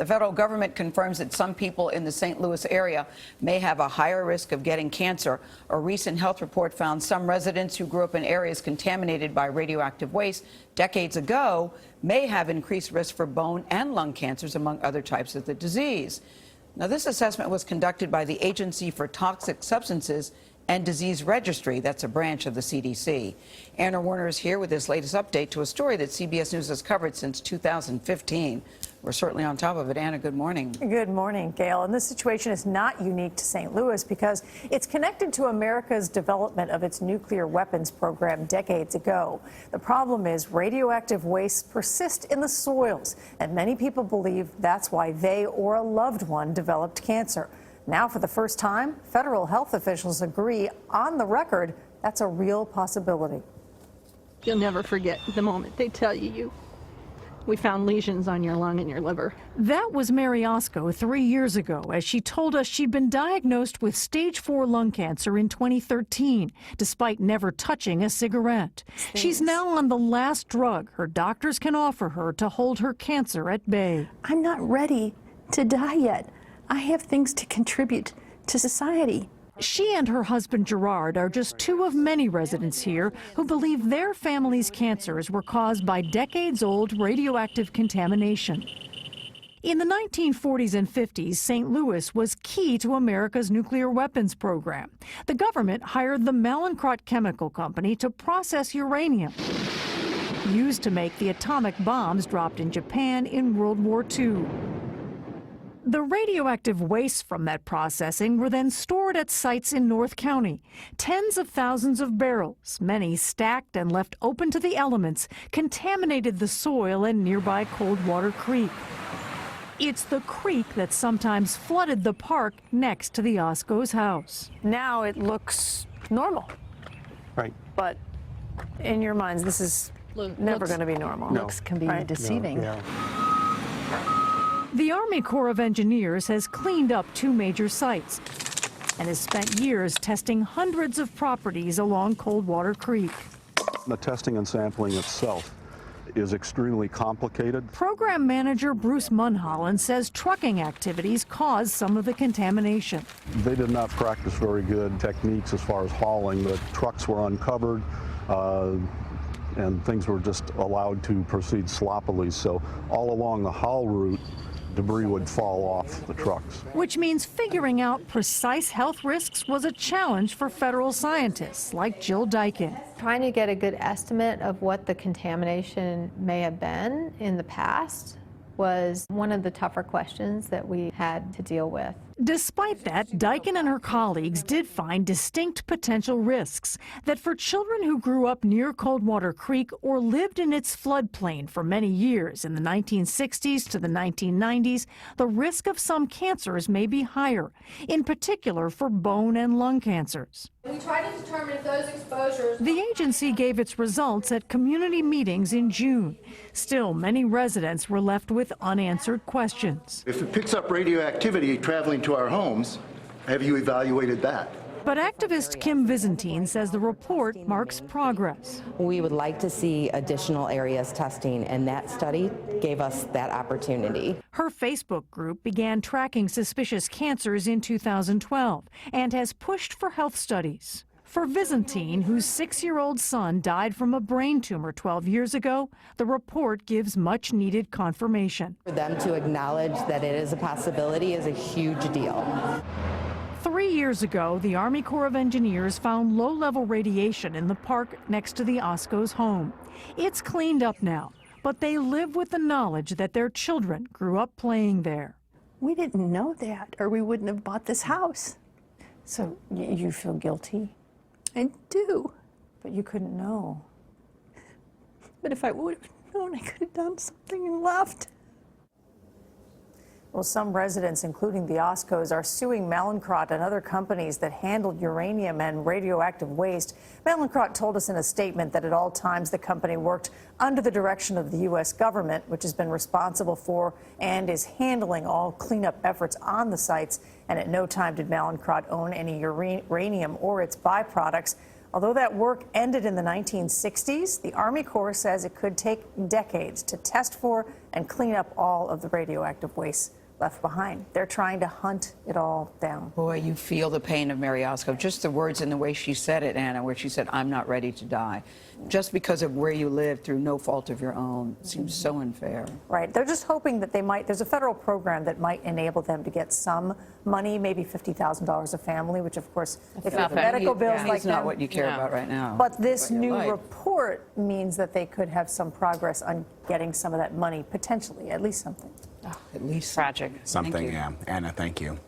The federal government confirms that some people in the St. Louis area may have a higher risk of getting cancer. A recent health report found some residents who grew up in areas contaminated by radioactive waste decades ago may have increased risk for bone and lung cancers, among other types of the disease. Now, this assessment was conducted by the Agency for Toxic Substances and Disease Registry. That's a branch of the CDC. Anna Werner is here with this latest update to a story that CBS News has covered since 2015. We're certainly on top of it. Anna, good morning. Good morning, Gail. And this situation is not unique to St. Louis because it's connected to America's development of its nuclear weapons program decades ago. The problem is radioactive wastes persist in the soils, and many people believe that's why they or a loved one developed cancer. Now, for the first time, federal health officials agree on the record that's a real possibility. You'll never forget the moment they tell you we found lesions on your lung and your liver. That was Mary Osco 3 years ago, as she told us she'd been diagnosed with stage 4 lung cancer in 2013, despite never touching a cigarette. She's now on the last drug her doctors can offer her to hold her cancer at bay. I'm not ready to die yet. I have things to contribute to society. She and her husband Gerard are just two of many residents here who believe their family's cancers were caused by decades-old radioactive contamination. In the 1940s and 50s, St. Louis was key to America's nuclear weapons program. The government hired the Mallinckrodt Chemical Company to process uranium, used to make the atomic bombs dropped in Japan in World War II. The radioactive wastes from that processing were then stored at sites in North County. Tens of thousands of barrels, many stacked and left open to the elements, contaminated the soil and nearby Coldwater Creek. It's the creek that sometimes flooded the park next to the Osco's house. Now it looks normal. Right. But in your minds, this is never going to be normal. No. Looks can be deceiving. No, yeah. The Army Corps of Engineers has cleaned up 2 major sites and has spent years testing hundreds of properties along Coldwater Creek. The testing and sampling itself is extremely complicated. Program manager Bruce Munholland says trucking activities caused some of the contamination. They did not practice very good techniques as far as hauling. The trucks were uncovered and things were just allowed to proceed sloppily. So all along the haul route, debris would fall off the trucks. Which means figuring out precise health risks was a challenge for federal scientists like Jill Deichen. Trying to get a good estimate of what the contamination may have been in the past was one of the tougher questions that we had to deal with. Despite that, Deichen and her colleagues did find distinct potential risks that for children who grew up near Coldwater Creek or lived in its floodplain for many years in the 1960s to the 1990s, the risk of some cancers may be higher, in particular for bone and lung cancers. We try to determine if those exposures... The agency gave its results at community meetings in June. Still, many residents were left with unanswered questions. If it picks up radioactivity traveling to our homes, have you evaluated that? But activist Kim Vizentine says the report marks progress. We would like to see additional areas testing, and that study gave us that opportunity. Her Facebook group began tracking suspicious cancers in 2012 and has pushed for health studies. For Vizentine, whose 6-year-old son died from a brain tumor 12 years ago, the report gives much-needed confirmation. For them to acknowledge that it is a possibility is a huge deal. 3 years ago, the Army Corps of Engineers found low-level radiation in the park next to the Osco's home. It's cleaned up now, but they live with the knowledge that their children grew up playing there. We didn't know that, or we wouldn't have bought this house. So you feel guilty? I do. But you couldn't know. But if I would have known, I could have done something and left. Well, some residents, including the Oscos, are suing Mallinckrodt and other companies that handled uranium and radioactive waste. Mallinckrodt told us in a statement that at all times the company worked under the direction of the U.S. government, which has been responsible for and is handling all cleanup efforts on the sites. And at no time did Mallinckrodt own any uranium or its byproducts. Although that work ended in the 1960s, the Army Corps says it could take decades to test for and clean up all of the radioactive waste left behind. They're trying to hunt it all down. Boy, you feel the pain of Mary Osco. Just the words and the way she said it, Anna, where she said, I'm not ready to die. Just because of where you live through no fault of your own. It seems so unfair. Right. They're just hoping that they might, there's a federal program that might enable them to get some money, maybe $50,000 a family, which of course, if you have medical bills like that. It's not what you care about right now. But this new report means that they could have some progress on getting some of that money, potentially, at least something. At least tragic. Something, yeah. Anna, thank you.